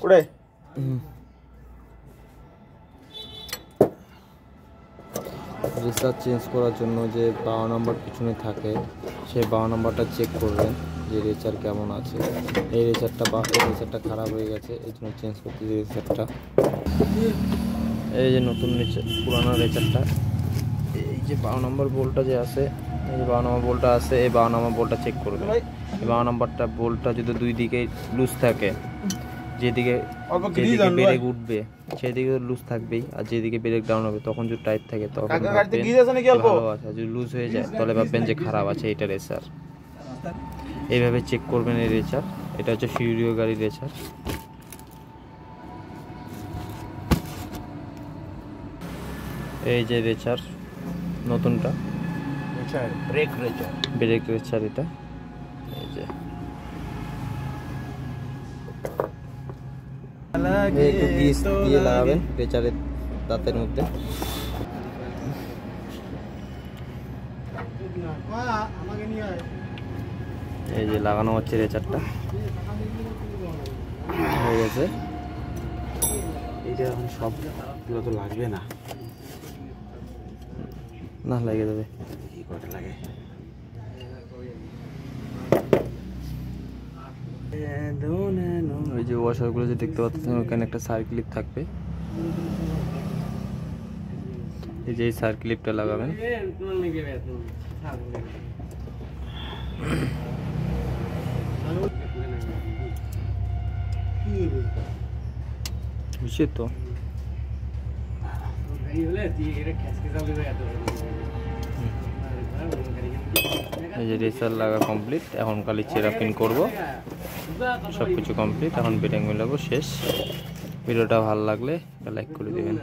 কুড়ে racer change করার জন্য যে 12 নম্বর পিছনে থাকে সেই 12 নম্বরটা চেক করবেন যে রেচার কেমন আছে। এই রেচারটা খারাপ হয়ে গেছে, এই জন্য চেঞ্জ করতে রেচারটা। এই যে নতুন পুরানো রেচারটা, এই যে 12 নম্বর বোল্টটা যে আছে, এই যে 12 নম্বর বোল্টটা আছে, এই 12 নম্বর বোল্টটা চেক করবেন। এই 12 নম্বরটা বোল্টটা যদি দুই দিকে লুজ থাকে, যেদিকে ব্রেক উঠবে সেদিকে লুজ থাকবেই, আর যেদিকে ব্রেক ডাউন হবে তখন যদি টাইট থাকে তখন ভালো আছে, আর যদি লুজ হয়ে যায় তাহলে ভাববেন যে খারাপ আছে এটা রেসার। এইভাবে চেক করবেন এই রেচার। এটা হচ্ছে ফিউরিও গাড়ির রেচার। এই যে রেচার নতুনটা, ব্রেক রেচার এটা। এই যে একটু গ্রিস দিয়ে লাগাবেন রেচারের দাঁতের মধ্যে। এই যে লাগানো হচ্ছে রেচারটা, হয়ে গেছে। এটা এখন সবগুলো তো লাগবে না, না লাগিয়ে দেবে। কি কটা লাগে? ওই যে ওয়াশারগুলো যে দেখতে পাচ্ছেন ওখানে একটা সার্কিলিপ থাকবে, এই যে সার্কিলিপটা লাগাবেন। বুঝছি তো। এই যে রেসার লাগা কমপ্লিট, এখন খালি চেরাপিন করব, সব কিছু কমপ্লিট। এখন বেরিং মিলাবো, শেষ। ভিডিওটা ভালো লাগলে লাইক করে দেবেন।